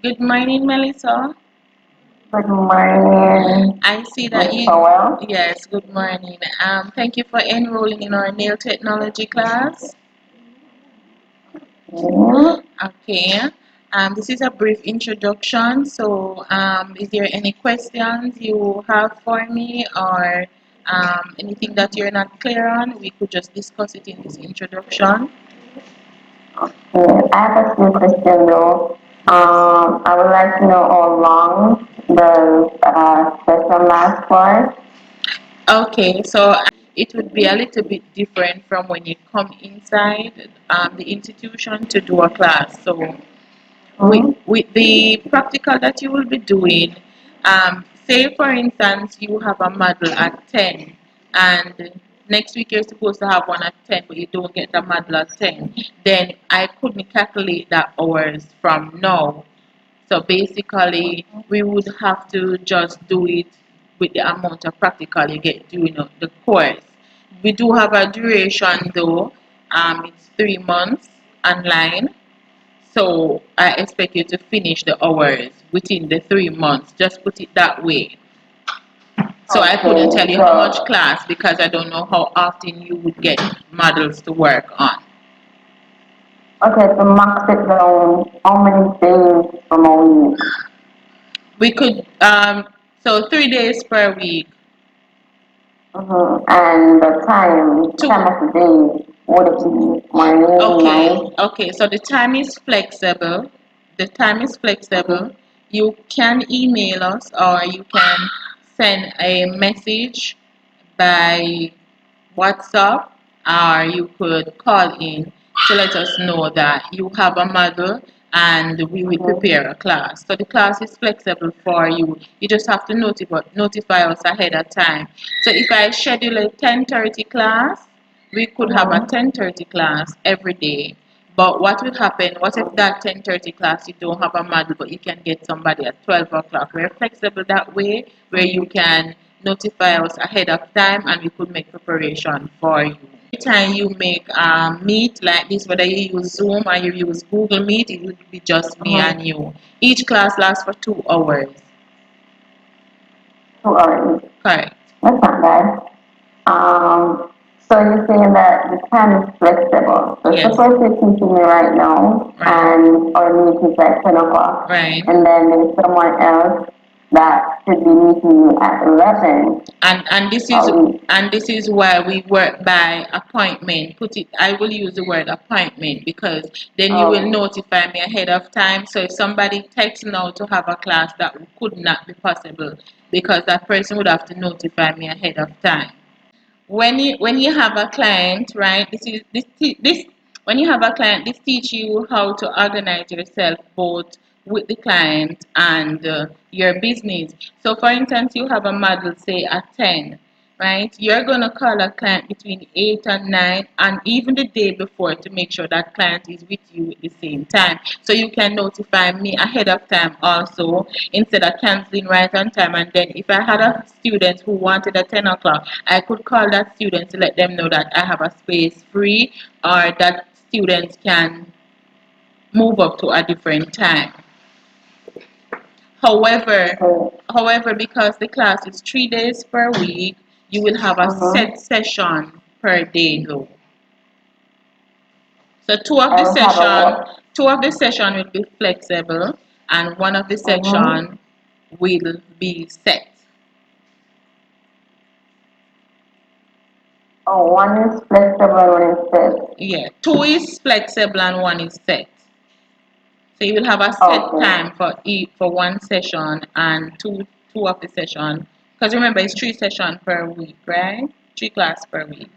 Good morning, Melissa. Good morning, I see that Miss you, Powell. yes, good morning. Thank you for enrolling in our nail technology class. Mm, Okay. This is a brief introduction. So, is there any questions you have for me or anything that you're not clear on? We could just discuss it in this introduction. okay, I have a few questions though. Yes. I would like to know how long the session lasts for. Okay, so it would be a little bit different from when you come inside the institution to do a class. So Mm, with the practical that you will be doing, say for instance you have a model at 10 and next week you're supposed to have one at 10 but you don't get the model at 10, then I couldn't calculate that hours from now. So basically, we would have to just do it with the amount of practical you get doing the course. We do have a duration though. It's 3 months online. So I expect you to finish the hours within the 3 months. Just put it that way. So I couldn't tell okay, you how much so class because I don't know how often you would get models to work on. okay, to max it down, how many days from a week? We could so 3 days per week. And the time Two. of the day, would it be morning, Okay, night? okay. So the time is flexible. The time is flexible. Mm-hmm. You can email us or you can send a message by WhatsApp, or you could call in to let us know that you have a model and we will Mm-hmm. prepare a class. So the class is flexible for you. You just have to notify us ahead of time. So if I schedule a 10:30 class, we could have a Mm-hmm. 10:30 class every day. But what would happen? What if that 10:30 class you don't have a model, but you can get somebody at 12 o'clock? We're flexible that way, where you can notify us ahead of time, and we could make preparation for you. Time you make meet like this, whether you use Zoom or you use Google Meet, it would be just me Mm-hmm. and you. Each class lasts for 2 hours. 2 hours. Correct. That's not bad. So you're saying that the time is flexible. So Yes. suppose you're teaching me right now Right. and our meeting is at 10 o'clock Right. and then there's someone else that should be meeting you at 11. And this is Are we, why we work by appointment. Put it, I will use the word appointment because then you will oh, notify me ahead of time. So if somebody texts now to have a class, that could not be possible because that person would have to notify me ahead of time. When you have a client, right, this when you have a client, this teach you how to organize yourself both with the client and your business. So for instance, you have a model say at 10, right? You're going to call a client between 8 and 9 and even the day before to make sure that client is with you at the same time. So you can notify me ahead of time also instead of canceling right on time. And then if I had a student who wanted at 10 o'clock, I could call that student to let them know that I have a space free or that students can move up to a different time. However, okay. because the class is 3 days per week, you will have a set Mm-hmm. session per day though. So I will have a what? two of the session will be flexible and one of the Mm-hmm. section will be set. Oh, one is flexible and one is set. Yeah, two is flexible and one is set. So you will have a set Okay. time for one session and two of the session. Because remember it's 3 sessions per week, right? 3 class per week.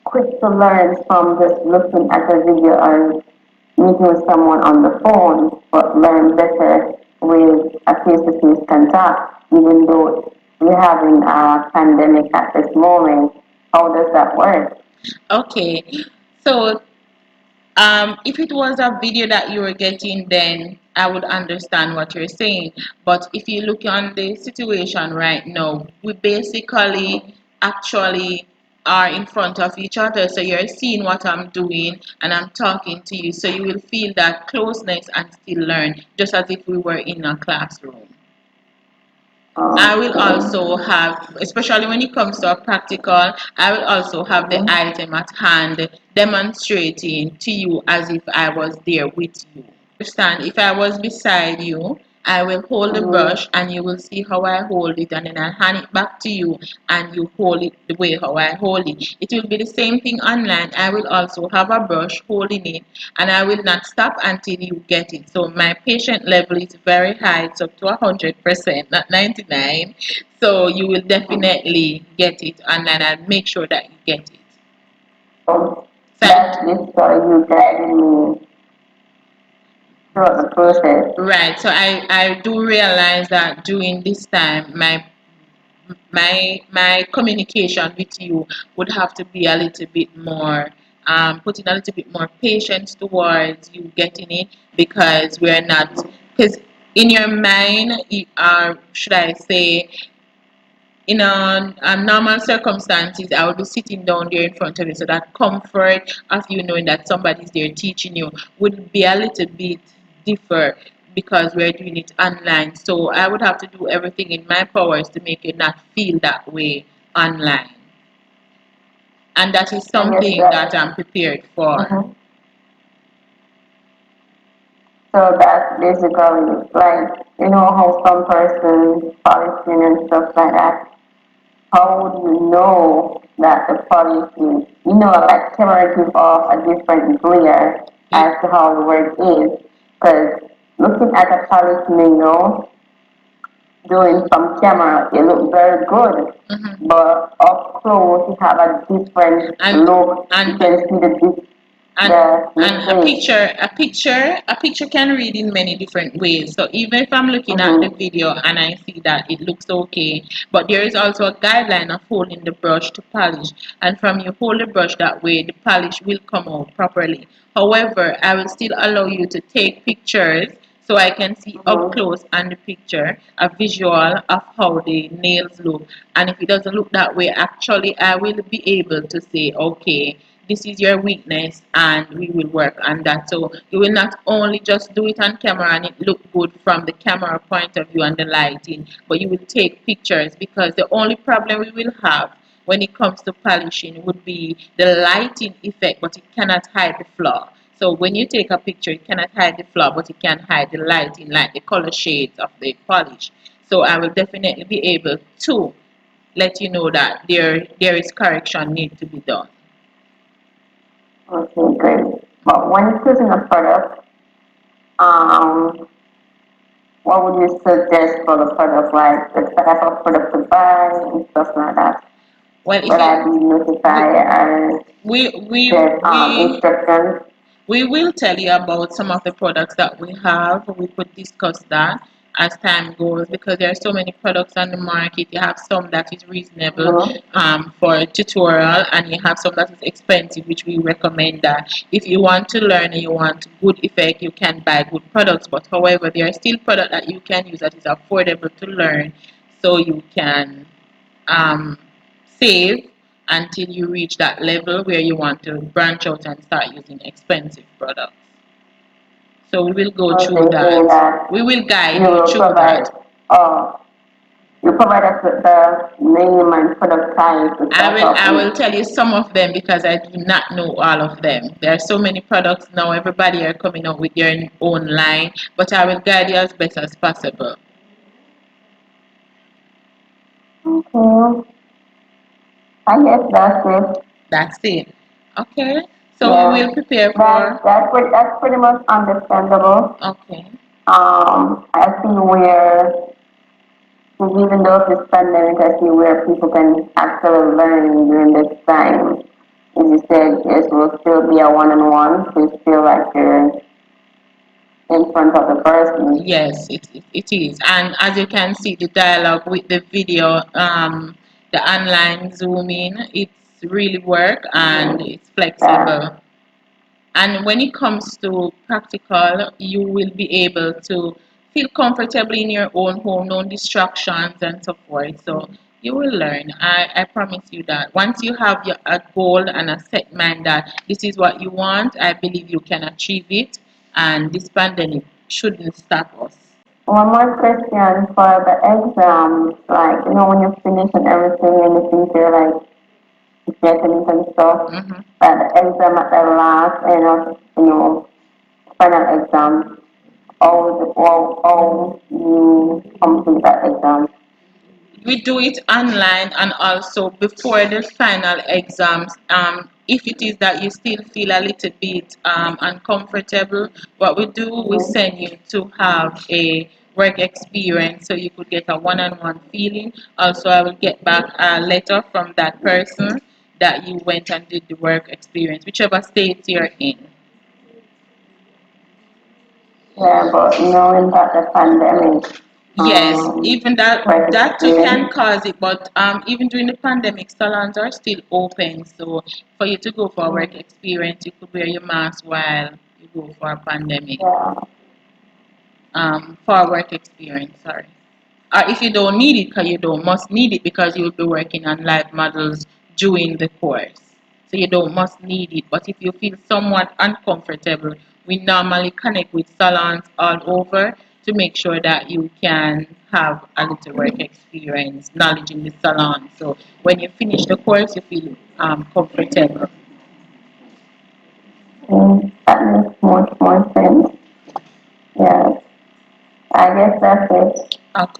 Quick to learn from just looking at the video or meeting with someone on the phone, but learn better with a face-to-face contact, even though we're having a pandemic at this moment. How does that work? Okay. So if it was a video that you were getting, then I would understand what you're saying. But if you look on the situation right now, we basically actually are in front of each other, so you're seeing what I'm doing and I'm talking to you, so you will feel that closeness and still learn just as if we were in a classroom. I will Okay. also have, especially when it comes to a practical, I will also have the Mhm. item at hand demonstrating to you as if I was there with you. Understand, if I was beside you, I will hold the Mhm. brush and you will see how I hold it, and then I hand it back to you and you hold it the way how I hold it. It will be the same thing online. I will also have a brush holding it and I will not stop until you get it. So my patient level is very high. It's up to 100%, not 99. So you will definitely get it online and make sure that you get it. So Thank that's this story you guided me throughout the process. Right. So I do realize that during this time my communication with you would have to be a little bit more putting a little bit more patience towards you getting it, because we're not, because in your mind should I say, in normal circumstances, I would be sitting down there in front of you. So that comfort of you knowing that somebody's there teaching you would be a little bit different because we're doing it online. So I would have to do everything in my powers to make you not feel that way online. And that is I guess something that that. I'm prepared for. Mhm. So that's basically like, how some persons polishing and stuff like that. How would you know that the polish is, like camera give off a different glare as to how the work is? Because looking at a polish doing from camera, it looks very good. Mhm. But up close, it have a different and look. You and can see and the and mistake. a picture can read in many different ways. So even if I'm looking at the Mm-hmm. video and I see that it looks okay, but there is also a guideline of holding the brush to polish, and from you hold the brush that way the polish will come out properly. However, I will still allow you to take pictures so I can see up Mm-hmm. close on the picture a visual of how the nails look. And if it doesn't look that way, actually I will be able to say, okay, this is your weakness and we will work on that. So you will not only just do it on camera and it look good from the camera point of view and the lighting, but you will take pictures, because the only problem we will have when it comes to polishing would be the lighting effect, but it cannot hide the flaw. So when you take a picture, it cannot hide the flaw, but it can hide the lighting, like the color shades of the polish. So I will definitely be able to let you know that there is correction need to be done. Okay, great. But when choosing a product, um, what would you suggest for the product, like the type of product to buy and stuff like that? Well, if Will you I be we notified or we we get we instructions? we will tell you about some of the products that we have. We could discuss that as time goes, because there are so many products on the market. You have some that is reasonable Mm-hmm. for a tutorial, and you have some that is expensive, which we recommend that if you want to learn and you want good effect, you can buy good products. But however, there are still products that you can use that is affordable to learn, so you can um, save until you reach that level where you want to branch out and start using expensive products. So we will go through Okay, saying that. that We will you guide you will through provide, that. uh, you provide us with the name and product type to start off I will with. tell you some of them because I do not know all of them. There are so many products now. Everybody are coming out with their own line, but I will guide you as best as possible. Okay, I guess that's it. That's it. Okay. So we Yeah, will prepare that for. that's pretty much understandable. Okay. I see where, even though it's pandemic, I see where people can actually learn during this time. As you said, it will still be a one-on-one, so you feel like you're in front of the person. Yes, it is. And as you can see, the dialogue with the video, the online zooming, it's really work and Mhm. it's Yeah. flexible. And when it comes to practical, you will be able to feel comfortably in your own home, no distractions and so forth. So You will learn. I promise you that. Once you have a goal and a set mind that this is what you want, I believe you can achieve it. And this pandemic shouldn't stop us. One more question for the exams, like, when you finish and everything and you think you're like getting some stuff, Hmm. but the exam at the last end of, final exam, how you complete that exam. We do it online and also before the final exams. If it is that you still feel a little bit uncomfortable, what we do, we Mm-hmm. send you to have a work experience so you could get a one-on-one feeling. Also, I will get back a letter from that person that you went and did the work experience, whichever state you're in. Yeah, but knowing that the pandemic, Yes, even work that too can experience, cause it, but even during the pandemic, salons are still open. So for you to go for a work mm, experience, you could wear your mask while you go for a pandemic. yeah. For a work experience, sorry. Or if you don't need it, because you don't must need it because you will be working on live models during the course. So you don't must need it. But if you feel somewhat uncomfortable, we normally connect with salons all over to make sure that you can have a little work experience, knowledge in the salon. So when you finish the course, you feel comfortable. That makes much more sense. Yeah, I guess that's it. Okay.